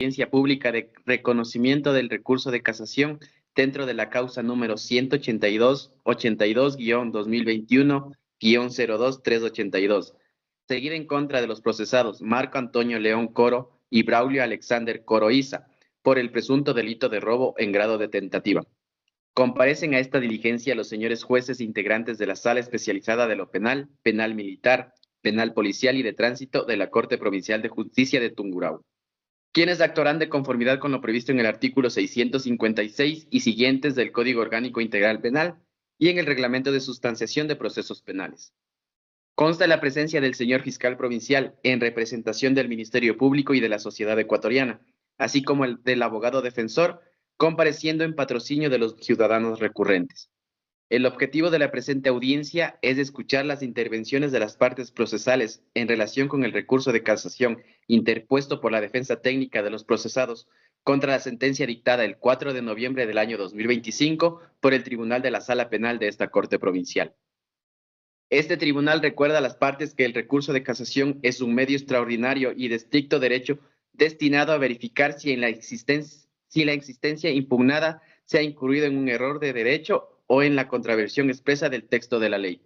audiencia pública de reconocimiento del recurso de casación dentro de la causa número 182-2021-02382, seguida en contra de los procesados Marco Antonio León Coro y Braulio Alexander Coro Isa por el presunto delito de robo en grado de tentativa. Comparecen a esta diligencia los señores jueces integrantes de la Sala Especializada de lo Penal, Penal Militar, Penal Policial y de Tránsito de la Corte Provincial de Justicia de Tungurahua, quienes actuarán de conformidad con lo previsto en el artículo 656 y siguientes del Código Orgánico Integral Penal y en el Reglamento de Sustanciación de Procesos Penales. Consta la presencia del señor fiscal provincial en representación del Ministerio Público y de la sociedad ecuatoriana, así como el del abogado defensor, compareciendo en patrocinio de los ciudadanos recurrentes. El objetivo de la presente audiencia es escuchar las intervenciones de las partes procesales en relación con el recurso de casación interpuesto por la defensa técnica de los procesados contra la sentencia dictada el 4 de noviembre del año 2025 por el Tribunal de la Sala Penal de esta Corte Provincial. Este tribunal recuerda a las partes que el recurso de casación es un medio extraordinario y de estricto derecho destinado a verificar si la existencia impugnada se ha incurrido en un error de derecho o en la contraversión expresa del texto de la ley,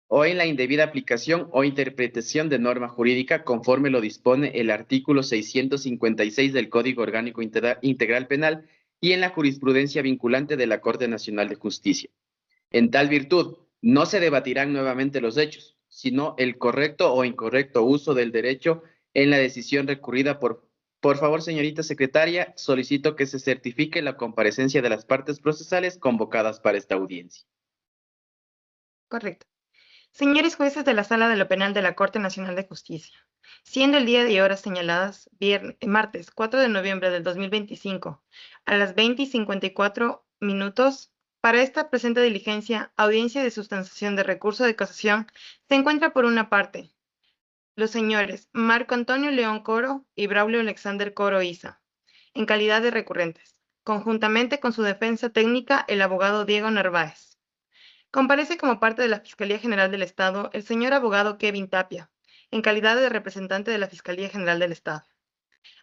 o en la indebida aplicación o interpretación de norma jurídica conforme lo dispone el artículo 656 del Código Orgánico Integral Penal y en la jurisprudencia vinculante de la Corte Nacional de Justicia. En tal virtud, no se debatirán nuevamente los hechos, sino el correcto o incorrecto uso del derecho en la decisión recurrida por... Por favor, señorita secretaria, solicito que se certifique la comparecencia de las partes procesales convocadas para esta audiencia. Correcto. Señores jueces de la Sala de lo Penal de la Corte Nacional de Justicia, siendo el día y horas señaladas martes 4 de noviembre del 2025 a las 20:54 para esta presente diligencia, audiencia de sustanciación de recurso de casación, se encuentra por una parte los señores Marco Antonio León Coro y Braulio Alexander Coro Isa, en calidad de recurrentes, conjuntamente con su defensa técnica el abogado Diego Narváez. Comparece como parte de la Fiscalía General del Estado el señor abogado Kevin Tapia, en calidad de representante de la Fiscalía General del Estado.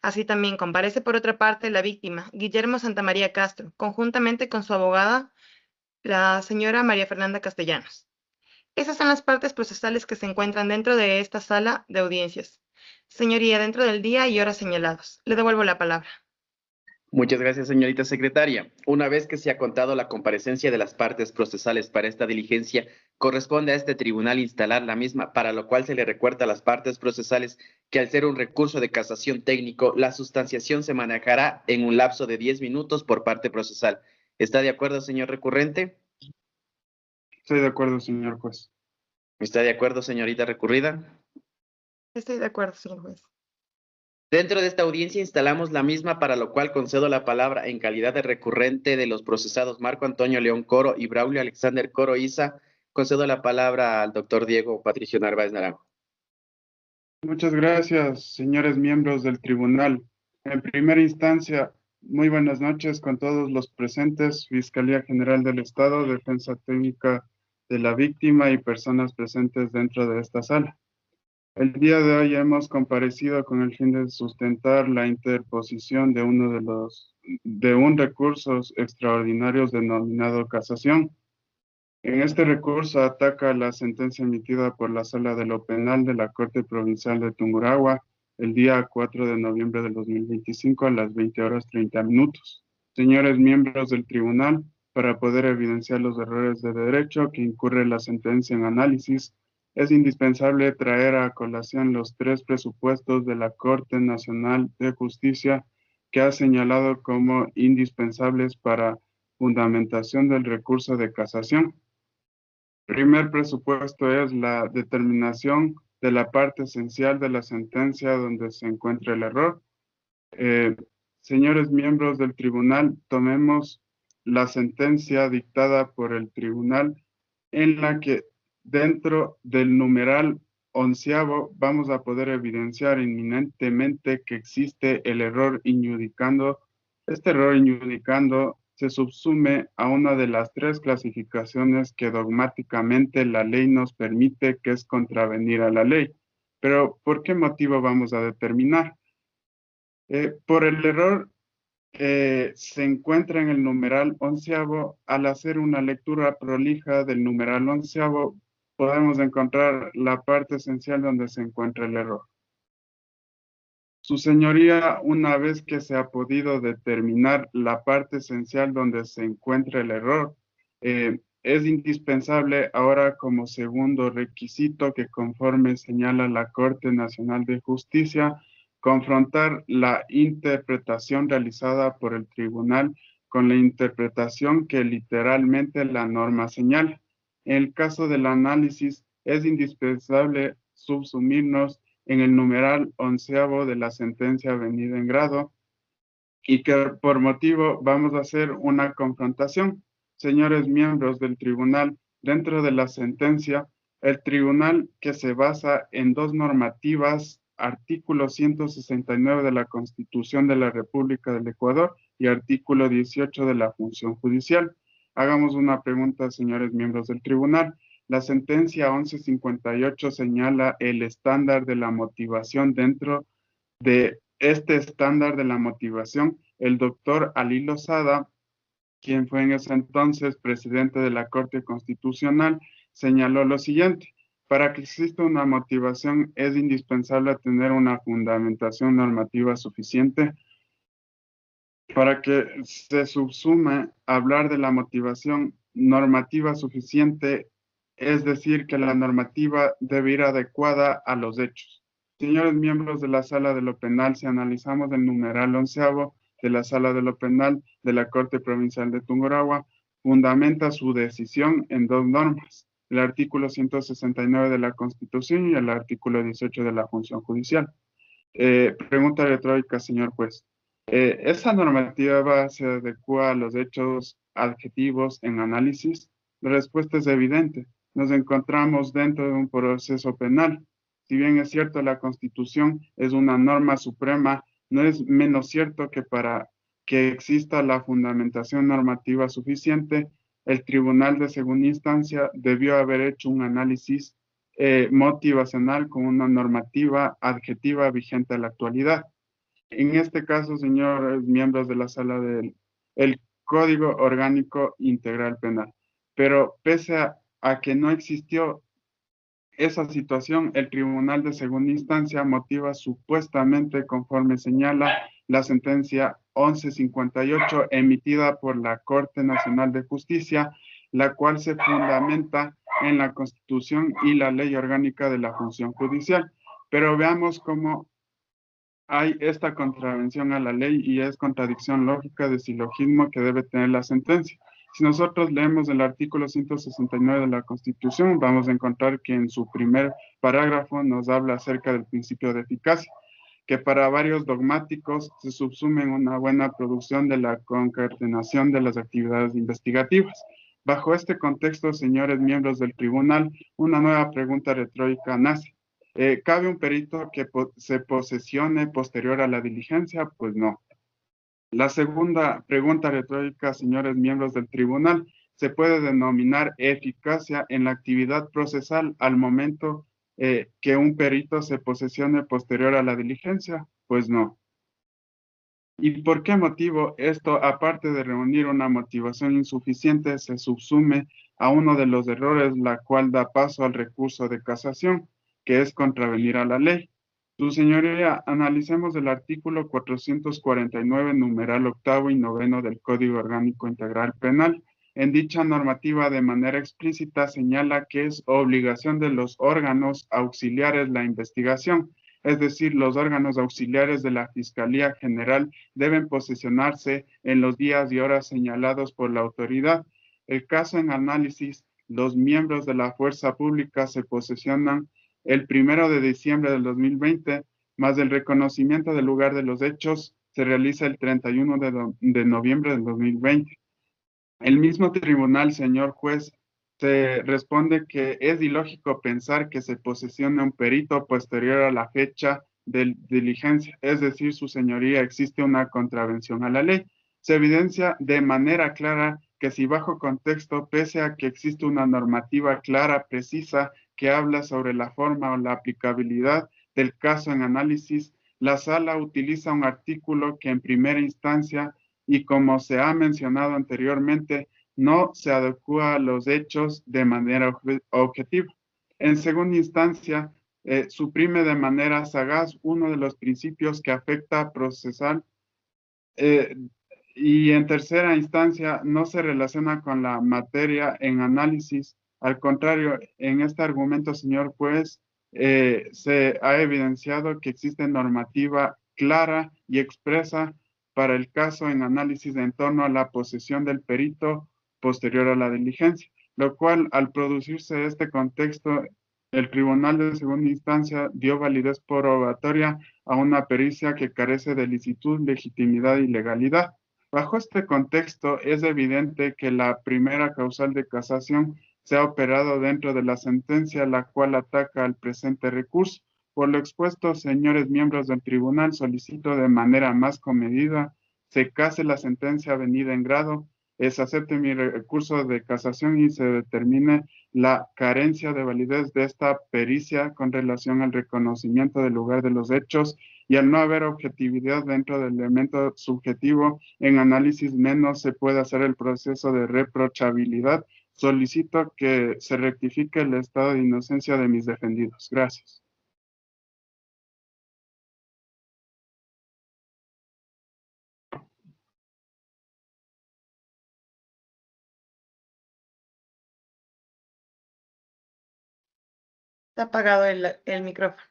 Así también comparece por otra parte la víctima, Guillermo Santamaría Castro, conjuntamente con su abogada, la señora María Fernanda Castellanos. Esas son las partes procesales que se encuentran dentro de esta sala de audiencias. Señoría, dentro del día y horas señalados. Le devuelvo la palabra. Muchas gracias, señorita secretaria. Una vez que se ha contado la comparecencia de las partes procesales para esta diligencia, corresponde a este tribunal instalar la misma, para lo cual se le recuerda a las partes procesales que al ser un recurso de casación técnico, la sustanciación se manejará en un lapso de 10 minutos por parte procesal. ¿Está de acuerdo, señor recurrente? Estoy de acuerdo, señor juez. ¿Está de acuerdo, señorita recurrida? Estoy de acuerdo, señor juez. Dentro de esta audiencia instalamos la misma, para lo cual concedo la palabra en calidad de recurrente de los procesados Marco Antonio León Coro y Braulio Alexander Coro Isa. Concedo la palabra al doctor Diego Patricio Narváez Naranjo. Muchas gracias, señores miembros del tribunal. En primera instancia, muy buenas noches con todos los presentes, Fiscalía General del Estado, Defensa Técnica de la Víctima y personas presentes dentro de esta sala. El día de hoy hemos comparecido con el fin de sustentar la interposición de un recurso extraordinario denominado casación. En este recurso ataca la sentencia emitida por la Sala de lo Penal de la Corte Provincial de Tungurahua el día 4 de noviembre del 2025 a las 20:30. Señores miembros del tribunal, para poder evidenciar los errores de derecho que incurre la sentencia en análisis, es indispensable traer a colación los 3 presupuestos de la Corte Nacional de Justicia que ha señalado como indispensables para fundamentación del recurso de casación. Primer presupuesto es la determinación de la parte esencial de la sentencia donde se encuentra el error. Señores miembros del tribunal, tomemos la sentencia dictada por el tribunal en la que dentro del numeral 11º vamos a poder evidenciar inminentemente que existe el error injudicando. Este error injudicando se subsume a una de las 3 clasificaciones que dogmáticamente la ley nos permite, que es contravenir a la ley. Pero, ¿por qué motivo vamos a determinar? Por el error se encuentra en el numeral 11º. Al hacer una lectura prolija del numeral 11º, podemos encontrar la parte esencial donde se encuentra el error. Su señoría, una vez que se ha podido determinar la parte esencial donde se encuentra el error, es indispensable ahora como segundo requisito que conforme señala la Corte Nacional de Justicia, confrontar la interpretación realizada por el tribunal con la interpretación que literalmente la norma señala. En el caso del análisis, es indispensable subsumirnos en el numeral 11º de la sentencia venida en grado y que por motivo vamos a hacer una confrontación. Señores miembros del tribunal, dentro de la sentencia, el tribunal que se basa en dos normativas, artículo 169 de la Constitución de la República del Ecuador y artículo 18 de la función judicial. Hagamos una pregunta, señores miembros del tribunal. La sentencia 1158 señala el estándar de la motivación. Dentro de este estándar de la motivación, el doctor Ali Lozada, quien fue en ese entonces presidente de la Corte Constitucional, señaló lo siguiente: para que exista una motivación es indispensable tener una fundamentación normativa suficiente. Para que se subsume hablar de la motivación normativa suficiente, es decir, que la normativa debe ir adecuada a los hechos. Señores miembros de la Sala de lo Penal, si analizamos el numeral 11º de la Sala de lo Penal de la Corte Provincial de Tungurahua, fundamenta su decisión en dos normas: el artículo 169 de la Constitución y el artículo 18 de la función judicial. Pregunta retórica, señor juez. ¿Esa normativa se adecua a los hechos adjetivos en análisis? La respuesta es evidente. Nos encontramos dentro de un proceso penal. Si bien es cierto, la Constitución es una norma suprema, no es menos cierto que para que exista la fundamentación normativa suficiente, el Tribunal de Segunda Instancia debió haber hecho un análisis motivacional con una normativa adjetiva vigente a la actualidad. En este caso, señores miembros de la sala el Código Orgánico Integral Penal. Pero pese a que no existió esa situación, el Tribunal de Segunda Instancia motiva supuestamente conforme señala la sentencia 1158 emitida por la Corte Nacional de Justicia, la cual se fundamenta en la Constitución y la Ley Orgánica de la Función Judicial. Pero veamos cómo hay esta contravención a la ley y es contradicción lógica de silogismo que debe tener la sentencia. Si nosotros leemos el artículo 169 de la Constitución, vamos a encontrar que en su primer parágrafo nos habla acerca del principio de eficacia, que para varios dogmáticos se subsume en una buena producción de la concatenación de las actividades investigativas. Bajo este contexto, señores miembros del tribunal, una nueva pregunta retórica nace. ¿Cabe un perito que se posesione posterior a la diligencia? Pues no. La segunda pregunta retórica, señores miembros del tribunal, ¿se puede denominar eficacia en la actividad procesal al momento que un perito se posesione posterior a la diligencia? Pues no. ¿Y por qué motivo esto, aparte de reunir una motivación insuficiente, se subsume a uno de los errores, la cual da paso al recurso de casación, que es contravenir a la ley? Su señoría, analicemos el artículo 449, numeral 8º y 9º del Código Orgánico Integral Penal. En dicha normativa, de manera explícita, señala que es obligación de los órganos auxiliares la investigación, es decir, los órganos auxiliares de la Fiscalía General deben posesionarse en los días y horas señalados por la autoridad. El caso en análisis, los miembros de la fuerza pública se posesionan el 1 de diciembre del 2020, más el reconocimiento del lugar de los hechos se realiza el 31 de noviembre del 2020. El mismo tribunal, señor juez, se responde que es ilógico pensar que se posesione un perito posterior a la fecha de diligencia, es decir, su señoría, existe una contravención a la ley. Se evidencia de manera clara que si bajo contexto, pese a que existe una normativa clara, precisa, que habla sobre la forma o la aplicabilidad del caso en análisis, la sala utiliza un artículo que en primera instancia, y como se ha mencionado anteriormente, no se adecua a los hechos de manera objetiva. En segunda instancia, suprime de manera sagaz uno de los principios que afecta a procesar, y en tercera instancia no se relaciona con la materia en análisis. Al contrario, en este argumento, señor juez, se ha evidenciado que existe normativa clara y expresa para el caso en análisis en torno a la posesión del perito posterior a la diligencia, lo cual, al producirse este contexto, el Tribunal de Segunda Instancia dio validez probatoria a una pericia que carece de licitud, legitimidad y legalidad. Bajo este contexto, es evidente que la primera causal de casación se ha operado dentro de la sentencia, la cual ataca al presente recurso. Por lo expuesto, señores miembros del tribunal, solicito de manera más comedida se case la sentencia avenida en grado, se acepte mi recurso de casación y se determine la carencia de validez de esta pericia con relación al reconocimiento del lugar de los hechos, y al no haber objetividad dentro del elemento subjetivo en análisis, menos se puede hacer el proceso de reprochabilidad. Solicito que se rectifique el estado de inocencia de mis defendidos. Gracias. Está apagado el micrófono.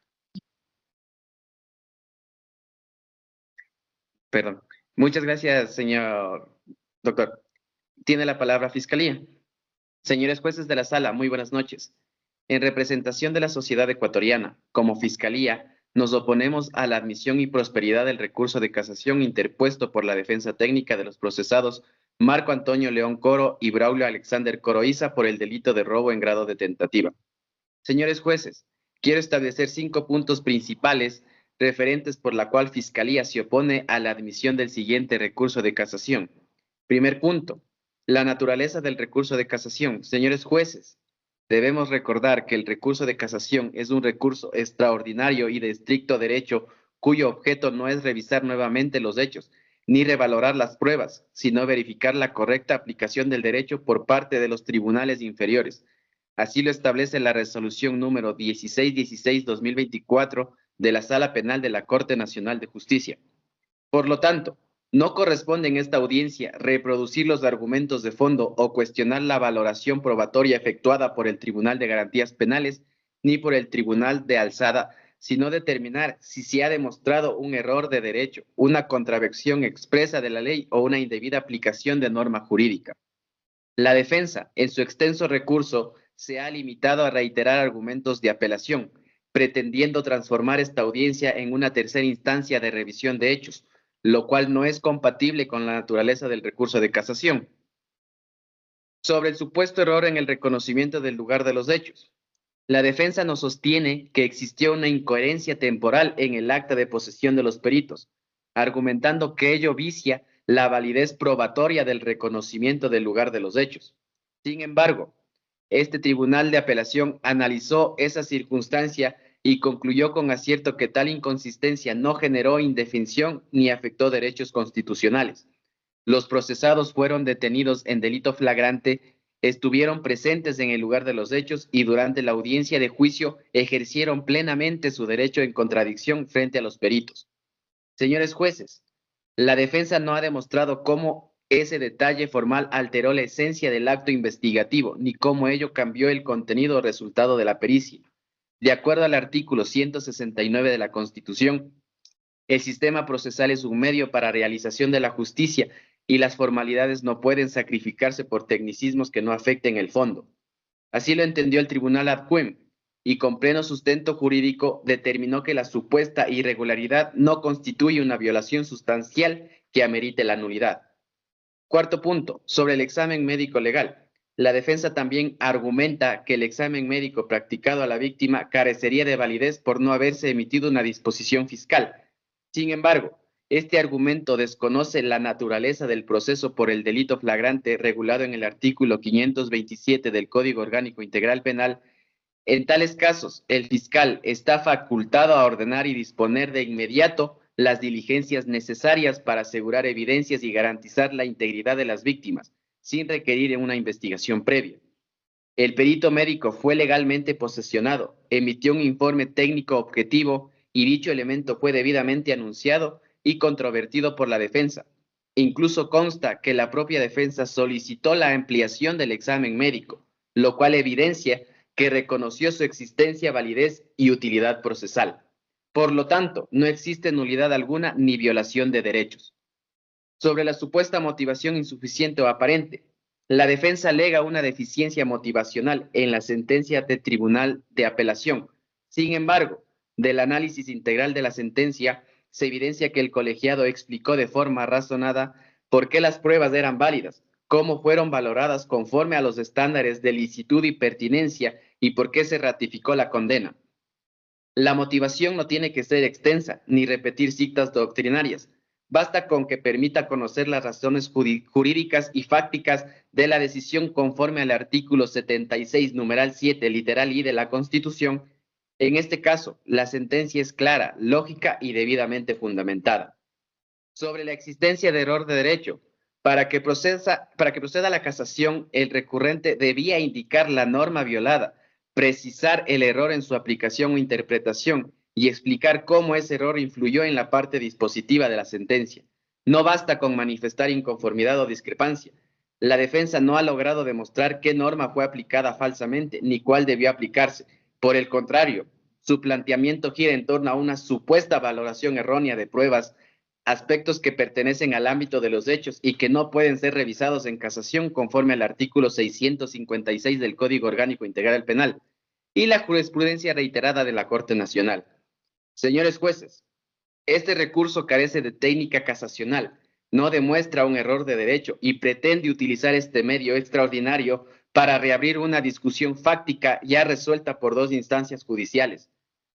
Perdón. Muchas gracias, señor doctor. Tiene la palabra Fiscalía. Señores jueces de la sala, muy buenas noches. En representación de la sociedad ecuatoriana, como Fiscalía, nos oponemos a la admisión y prosperidad del recurso de casación interpuesto por la defensa técnica de los procesados Marco Antonio León Coro y Braulio Alexander Coroiza por el delito de robo en grado de tentativa. Señores jueces, quiero establecer 5 puntos principales referentes por la cual Fiscalía se opone a la admisión del siguiente recurso de casación. Primer punto, la naturaleza del recurso de casación. Señores jueces, debemos recordar que el recurso de casación es un recurso extraordinario y de estricto derecho cuyo objeto no es revisar nuevamente los hechos, ni revalorar las pruebas, sino verificar la correcta aplicación del derecho por parte de los tribunales inferiores. Así lo establece la resolución número 1616-2024 de la Sala Penal de la Corte Nacional de Justicia. Por lo tanto, no corresponde en esta audiencia reproducir los argumentos de fondo o cuestionar la valoración probatoria efectuada por el Tribunal de Garantías Penales ni por el Tribunal de Alzada, sino determinar si se ha demostrado un error de derecho, una contravención expresa de la ley o una indebida aplicación de norma jurídica. La defensa, en su extenso recurso, se ha limitado a reiterar argumentos de apelación, pretendiendo transformar esta audiencia en una tercera instancia de revisión de hechos, lo cual no es compatible con la naturaleza del recurso de casación. Sobre el supuesto error en el reconocimiento del lugar de los hechos, la defensa nos sostiene que existió una incoherencia temporal en el acta de posesión de los peritos, argumentando que ello vicia la validez probatoria del reconocimiento del lugar de los hechos. Sin embargo, este tribunal de apelación analizó esa circunstancia y concluyó con acierto que tal inconsistencia no generó indefensión ni afectó derechos constitucionales. Los procesados fueron detenidos en delito flagrante, estuvieron presentes en el lugar de los hechos y durante la audiencia de juicio ejercieron plenamente su derecho en contradicción frente a los peritos. Señores jueces, la defensa no ha demostrado cómo ese detalle formal alteró la esencia del acto investigativo, ni cómo ello cambió el contenido o resultado de la pericia. De acuerdo al artículo 169 de la Constitución, el sistema procesal es un medio para realización de la justicia y las formalidades no pueden sacrificarse por tecnicismos que no afecten el fondo. Así lo entendió el Tribunal ad quem, y con pleno sustento jurídico determinó que la supuesta irregularidad no constituye una violación sustancial que amerite la nulidad. Cuarto punto, sobre el examen médico legal. La defensa también argumenta que el examen médico practicado a la víctima carecería de validez por no haberse emitido una disposición fiscal. Sin embargo, este argumento desconoce la naturaleza del proceso por el delito flagrante regulado en el artículo 527 del Código Orgánico Integral Penal, En tales casos, el fiscal está facultado a ordenar y disponer de inmediato las diligencias necesarias para asegurar evidencias y garantizar la integridad de las víctimas, sin requerir una investigación previa. El perito médico fue legalmente posesionado, emitió un informe técnico objetivo y dicho elemento fue debidamente anunciado y controvertido por la defensa. Incluso consta que la propia defensa solicitó la ampliación del examen médico, lo cual evidencia que reconoció su existencia, validez y utilidad procesal. Por lo tanto, no existe nulidad alguna ni violación de derechos. Sobre la supuesta motivación insuficiente o aparente, la defensa alega una deficiencia motivacional en la sentencia del Tribunal de Apelación. Sin embargo, del análisis integral de la sentencia, se evidencia que el colegiado explicó de forma razonada por qué las pruebas eran válidas, cómo fueron valoradas conforme a los estándares de licitud y pertinencia y por qué se ratificó la condena. La motivación no tiene que ser extensa ni repetir citas doctrinarias. Basta con que permita conocer las razones jurídicas y fácticas de la decisión conforme al artículo 76, numeral 7, literal I de la Constitución. En este caso, la sentencia es clara, lógica y debidamente fundamentada. Sobre la existencia de error de derecho, para que proceda la casación, el recurrente debía indicar la norma violada, precisar el error en su aplicación o interpretación y explicar cómo ese error influyó en la parte dispositiva de la sentencia. No basta con manifestar inconformidad o discrepancia. La defensa no ha logrado demostrar qué norma fue aplicada falsamente ni cuál debió aplicarse. Por el contrario, su planteamiento gira en torno a una supuesta valoración errónea de pruebas, aspectos que pertenecen al ámbito de los hechos y que no pueden ser revisados en casación conforme al artículo 656 del Código Orgánico Integral Penal y la jurisprudencia reiterada de la Corte Nacional. Señores jueces, este recurso carece de técnica casacional, no demuestra un error de derecho y pretende utilizar este medio extraordinario para reabrir una discusión fáctica ya resuelta por 2 instancias judiciales.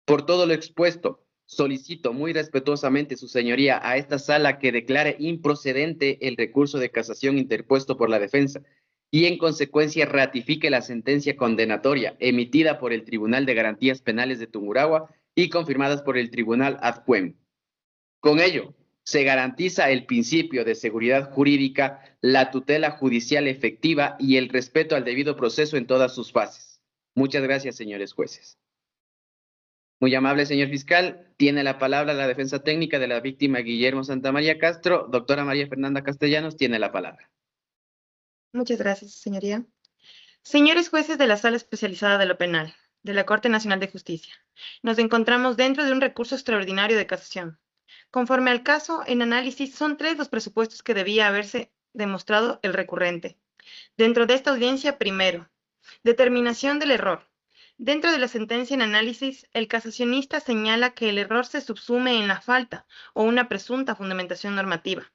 Por todo lo expuesto, solicito muy respetuosamente su señoría a esta sala que declare improcedente el recurso de casación interpuesto por la defensa y en consecuencia ratifique la sentencia condenatoria emitida por el Tribunal de Garantías Penales de Tungurahua y confirmadas por el Tribunal Adcuem. Con ello, se garantiza el principio de seguridad jurídica, la tutela judicial efectiva y el respeto al debido proceso en todas sus fases. Muchas gracias, señores jueces. Muy amable, señor fiscal. Tiene la palabra la defensa técnica de la víctima Guillermo Santamaría Castro. Doctora María Fernanda Castellanos, tiene la palabra. Muchas gracias, señoría. Señores jueces de la Sala Especializada de lo Penal, de la Corte Nacional de Justicia, nos encontramos dentro de un recurso extraordinario de casación. Conforme al caso, en análisis son 3 los presupuestos que debía haberse demostrado el recurrente. Dentro de esta audiencia, primero, determinación del error. Dentro de la sentencia en análisis, el casacionista señala que el error se subsume en la falta o una presunta fundamentación normativa.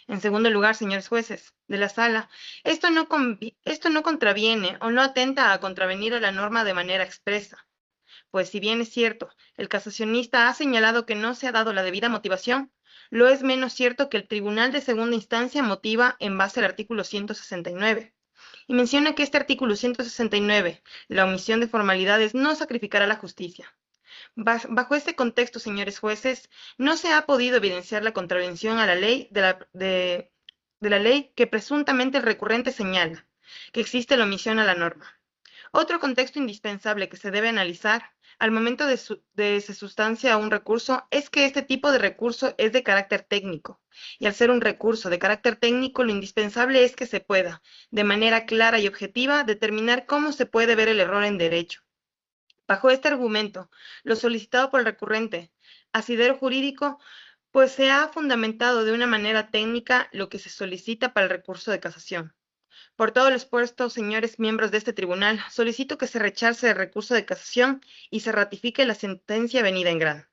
En segundo lugar, señores jueces de la sala, esto no contraviene o no atenta a contravenir a la norma de manera expresa, pues si bien es cierto, el casacionista ha señalado que no se ha dado la debida motivación, lo es menos cierto que el Tribunal de Segunda Instancia motiva en base al artículo 169. Y menciona que este artículo 169, la omisión de formalidades, no sacrificará la justicia. Bajo este contexto, señores jueces, no se ha podido evidenciar la contravención a la ley de la ley que presuntamente el recurrente señala, que existe la omisión a la norma. Otro contexto indispensable que se debe analizar al momento de se sustancia un recurso es que este tipo de recurso es de carácter técnico, y al ser un recurso de carácter técnico, lo indispensable es que se pueda, de manera clara y objetiva, determinar cómo se puede ver el error en derecho. Bajo este argumento, lo solicitado por el recurrente, asidero jurídico, pues se ha fundamentado de una manera técnica lo que se solicita para el recurso de casación. Por todo lo expuesto, señores miembros de este tribunal, solicito que se rechace el recurso de casación y se ratifique la sentencia venida en grano.